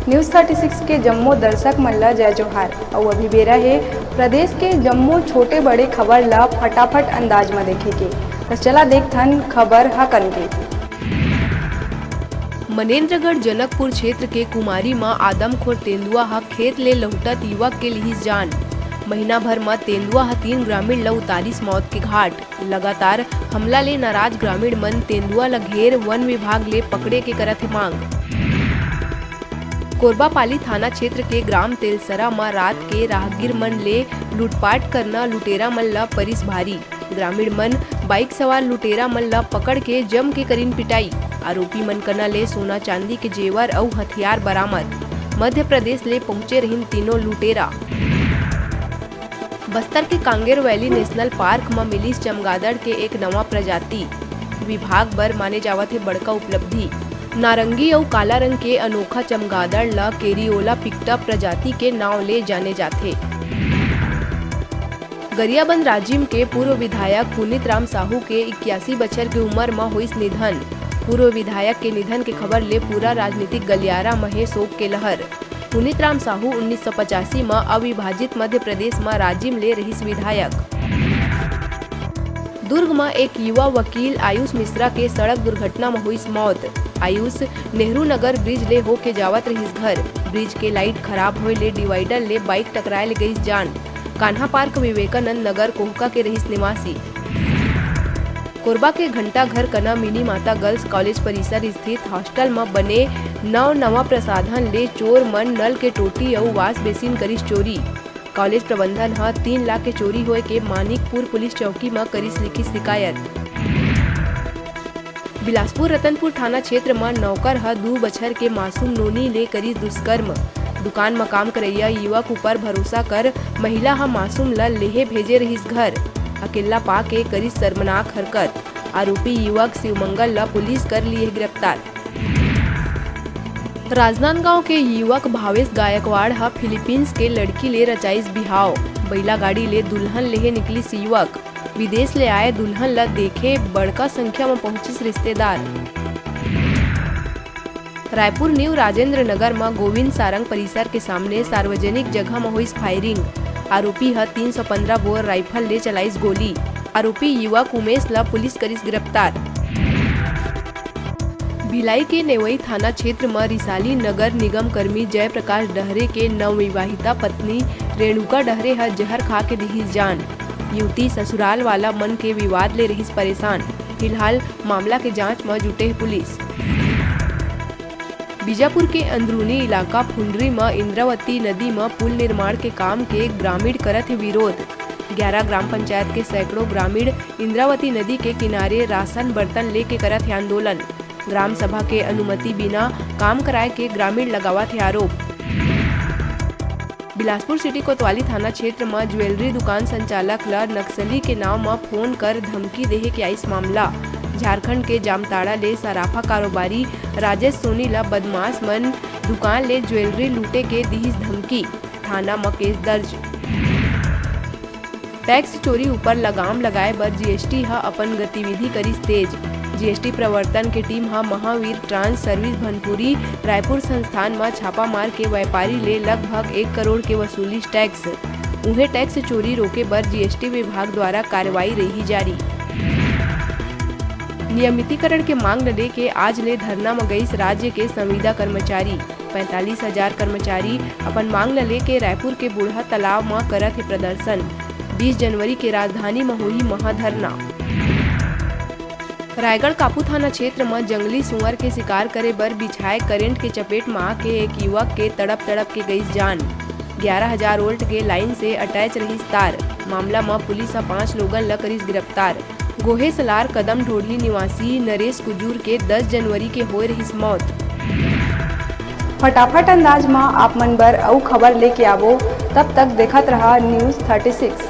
News 36 के जम्मू दर्शक मन ला जय जोहार। और अभी बेरा है प्रदेश के जम्मू छोटे बड़े खबर ला फटाफट अंदाज में देखे के। तो चला देखथन खबर हकन के। मनेन्द्रगढ़ जनकपुर क्षेत्र के कुमारी मां आदमखोर तेंदुआ ह खेत ले लहुटत युवक के लिहिस जान। महीना भर में तेंदुआ ह 3 ग्रामीण ल उतारिस मौत के घाट। लगातार हमला ले नाराज ग्रामीण मन तेंदुआ ल घेर वन विभाग ले पकड़े के करत हे मांग। कोरबापाली थाना क्षेत्र के ग्राम तेलसरा में रात के राहगीर मन ले लूटपाट करना लुटेरा मन ला परिस भारी। ग्रामीण मन बाइक सवार लुटेरा मन ला पकड़ के जम के करीन पिटाई। आरोपी मन कना ले सोना चांदी के जेवर और हथियार बरामद। मध्य प्रदेश ले पहुंचे रहिन तीनों लुटेरा। बस्तर के कांगेर वैली नेशनल पार्क में मिलिस चमगादड़ के एक नवा प्रजाति। विभाग बर माने जावत है बड़का उपलब्धि। नारंगी और काला रंग के अनोखा चमगादड़ ला केरियोला पिक्टा प्रजाति के नाव ले जाने जाते। गरियाबंद राजिम के पूर्व विधायक पुनीत राम साहू के 81 बछर की उम्र में हुई निधन। पूर्व विधायक के निधन के खबर ले पूरा राजनीतिक गलियारा में शोक के लहर। पुनीत राम साहू 1985 में अविभाजित मध्य प्रदेश में राजिम ले रहिस विधायक। दुर्ग में एक युवा वकील आयुष मिश्रा के सड़क दुर्घटना में हुई मौत। आयुष नेहरू नगर ब्रिज ले होके जावत रहिस घर। ब्रिज के लाइट खराब होए ले डिवाइडर ले बाइक टकराए ले गई जान। कान्हा पार्क विवेकानंद नगर कोहका के रहिस निवासी। कोरबा के घंटा घर कना मिनी माता गर्ल्स कॉलेज परिसर स्थित हॉस्टल में बने नवा प्रसाधन ले चोर मन नल के टोटी और वाश बेसिन करिस चोरी। कॉलेज प्रबंधन 3 लाख के चोरी होए के मानिकपुर पुलिस चौकी में करिस लिखी शिकायत। बिलासपुर रतनपुर थाना क्षेत्र में नौकर 2 बछर के मासूम नोनी ले करिस दुष्कर्म। दुकान में काम करैया युवक ऊपर भरोसा कर महिला मासूम ला लेहे भेजे रहिस घर। अकेला पा के करिस शर्मनाक हरकत। आरोपी युवक शिवमंगल ला पुलिस कर लिए गिरफ्तार। राजनांदगांव के युवक भावेश गायकवाड़ फिलीपींस के लड़की ले रचाइस बिहाव। बैला गाड़ी ले दुल्हन लेहे निकलिस युवक। विदेश ले आए दुल्हन ला देखे बड़का संख्या में पहुंचिस रिश्तेदार। रायपुर न्यू राजेंद्र नगर में गोविंद सारंग परिसर के सामने सार्वजनिक जगह में हुई फायरिंग। आरोपी 315 बोर राइफल ले चलाइस गोली। आरोपी युवक उमेश ला पुलिस करिस गिरफ्तार। भिलाई के नेवई थाना क्षेत्र में रिसाली नगर निगम कर्मी जयप्रकाश डहरे के नवविवाहिता पत्नी रेणुका डहरे जहर खा के दिहिस जान। युवती ससुराल वाला मन के विवाद ले रहिस परेशान। फिलहाल मामला के जांच में जुटे पुलिस। बीजापुर के अंदरूनी इलाका फुंडरी में इंद्रावती नदी में पुल निर्माण के काम के ग्रामीण करत विरोध। 11 ग्राम पंचायत के सैकड़ों ग्रामीण इंद्रावती नदी के किनारे राशन बर्तन लेके करत आंदोलन। ग्राम सभा के अनुमति बिना काम कराए के ग्रामीण लगावत है आरोप। बिलासपुर सिटी कोतवाली थाना क्षेत्र में ज्वेलरी दुकान संचालक ला नक्सली के नाम में फोन कर धमकी देहे के आइस मामला। झारखंड के जामताड़ा ले सराफा कारोबारी राजेश सोनी ला बदमाश मन दुकान ले ज्वेलरी लूटे के दिहिस धमकी। थाना में केस दर्ज। टैक्स चोरी ऊपर लगाम लगाए बर जीएसटी अपन गतिविधि करिस तेज। जीएसटी प्रवर्तन के team Mahavir trans service Bhanpuri Raipur संस्थान में छापा मार के व्यापारी ले लगभग 1 करोड़ के वसूली टैक्स। उन्हें टैक्स चोरी रोके बर जीएसटी विभाग द्वारा कार्रवाई रही जारी। नियमितीकरण के मांग न लेके आज ले धरना में गई राज्य के संविदा कर्मचारी। 45,000 कर्मचारी अपन मांग न लेके रायपुर के बूढ़ा तालाब में करत है प्रदर्शन। 20 जनवरी के राजधानी में हुई महाधरना। रायगढ़ कापू थाना क्षेत्र में जंगली सुअर के शिकार करे बर बिछाए करेंट के चपेट में आके एक युवक के तड़प के गई जान। 11,000 वोल्ट के लाइन से अटैच रही तार। मामला में पुलिस 5 लोगन ला करिस गिरफ्तार। गोहे सलार कदम ढोढ़ी निवासी नरेश कुजूर के 10 जनवरी के होए रही मौत। फटाफट अंदाज में आप मन बर अउ खबर लेके आवो। तब तक देखत रहा न्यूज़ 36।